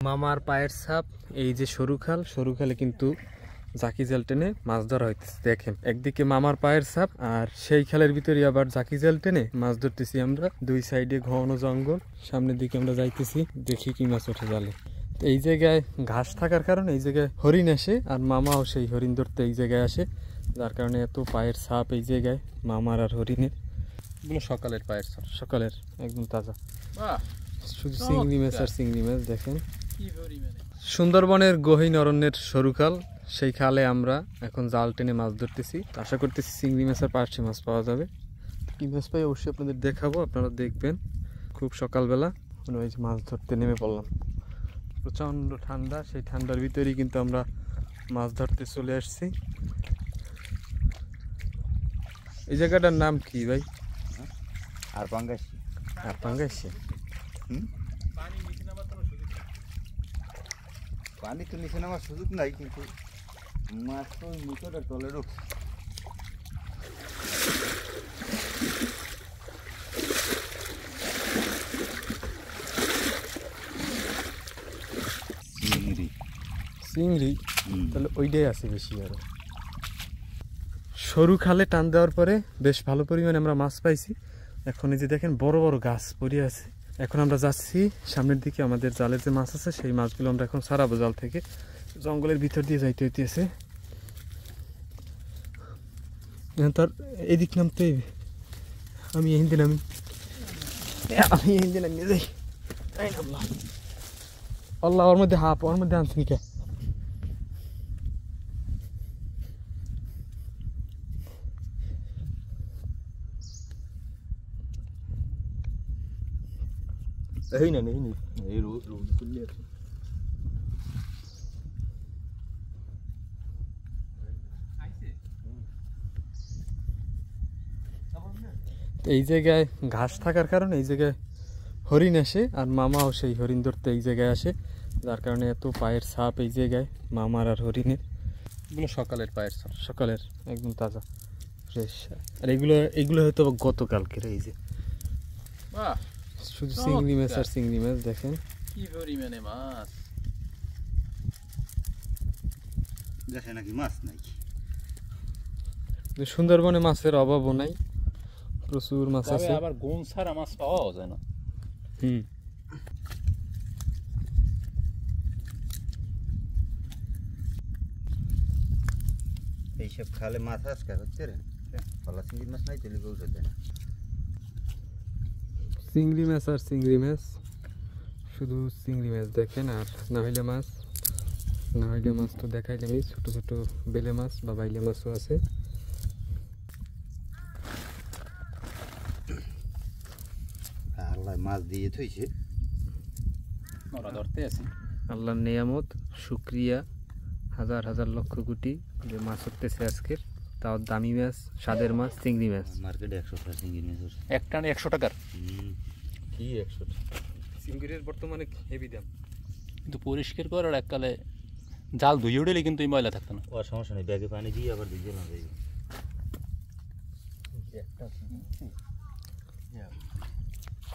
মামার পায়ের ছাপ, এই যে সরু খালে কিন্তু জাকি জাল টেনে মাছ ধরা হইতেছে। দেখেন, একদিকে মামার পায়ের ছাপ আর সেই খালের ভিতরে আবার জাকি জাল টেনে মাছ ধরতেছি আমরা। দুই সাইডে ঘন জঙ্গল, সামনের দিকে আমরা যাইতেছি, দেখি কি মাছ ওঠে জালে। এই জায়গায় ঘাস থাকার কারণে এই জায়গায় হরিণ আসে, আর মামাও সেই হরিণ ধরতে এই জায়গায় আসে, যার কারণে এত পায়ের ছাপ এই জায়গায় মামার আর হরিণের। এগুলো সকালের পায়ের ছাপ, সকালের একদম তাজা। শুধু চিংড়ি মাছ আর চিংড়ি মাছ। দেখেন, সুন্দরবনের গহীন অরণ্যের সরু খাল, সেই খালে আমরা এখন জাল টেনে মাছ ধরতেছি। আশা করতেছি চিংড়ি মাছ আর পার্শে মাছ পাওয়া যাবে। কি মাছ পাই অবশ্যই আপনাদের দেখাবো, আপনারা দেখবেন। খুব সকালবেলা ওই যে মাছ ধরতে নেমে পড়লাম। প্রচণ্ড ঠান্ডা, সেই ঠান্ডার ভিতরেই কিন্তু আমরা মাছ ধরতে চলে আসছি। এই জায়গাটার নাম কি ভাই? আর পাঙ্গাসি। আর পাঙ্গাসি। পানি তো নিচে নামার সুযোগ নাই, কিন্তু মাছ তো নিচের তলে ঢুকছে। চিংড়ি তাহলে ওইটাই আছে বেশি। আরো সরু খালে টান দেওয়ার পরে বেশ ভালো পরিমাণে আমরা মাছ পাইছি। এখন এই যে দেখেন বড় বড় গাছ পড়ে আছে। এখন আমরা যাচ্ছি সামনের দিকে, আমাদের জালের যে মাছ আছে সেই মাছগুলো আমরা এখন ছাড়াবো জাল থেকে। জঙ্গলের ভিতর দিয়ে যাইতে হইতেছে। তার এদিক নামতে আমি এই দিন আমি এই দিন আমি যাই। আল্লাহ, ওর মধ্যে হাফ, ওর মধ্যে আনছি কে? এই না নেই, এই রোদ খুললে এই জায়গায় ঘাস থাকার কারণে এই জায়গায় হরিণ আসে, আর মামাও সেই হরিণ ধরতে এই জায়গায় আসে, যার কারণে এত পায়ের ছাপ এই জায়গায় মামার আর হরিণের। এগুলো সকালের পায়ের ছাপ, সকালের একদম তাজা ফ্রেশ। আর এগুলো হয়তো গতকালকের। এই যে শুধু চিংড়ি মাছ আর চিংড়ি মাছ। দেখেন কি পরিমাণে মাছ। দেখে নাকি মাছ নাই। সুন্দরবনে মাছের অভাবও নাই, প্রচুর মাছ আছে। আবার গুণ ছাড়া মাছ পাওয়া যায় না। এইসব খালে মাছ আজকে হচ্ছে রে, ফলা চিংড়ি মাছ নাই, তেলে গৌর হতে না। চিংড়ি মাছ আর চিংড়ি মাছ, শুধু চিংড়ি মাছ দেখেন। আর নাহলে মাছ তো দেখাইলে আমি, ছোট ছোট বেলে মাছ বা বাইলে মাছও আছে। আল্লাহ মাছ দিয়ে থইছে, ওরা ধরতে আছে। আল্লাহর নিয়ামত, শুকরিয়া হাজার হাজার লক্ষ কোটি যে মাছ উঠতেছে আজকের। তাও দামি মাছ, স্বাদের মাছ, চিংড়ি মাছ। মার্কেটে 100 টাকা চিংড়ি মাছ, এক টানে 100 টাকার। কি 100 টাকা? চিংড়ির বর্তমানে হেভি দাম। কিন্তু পরিষ্কার করার এককালে জাল ধুয়ে উঠলে কিন্তু এই ময়লা থাকতো না। ও সমস্যা নেই, ব্যাগে পানি দিয়ে আবার ধুয়ে না যাইবে।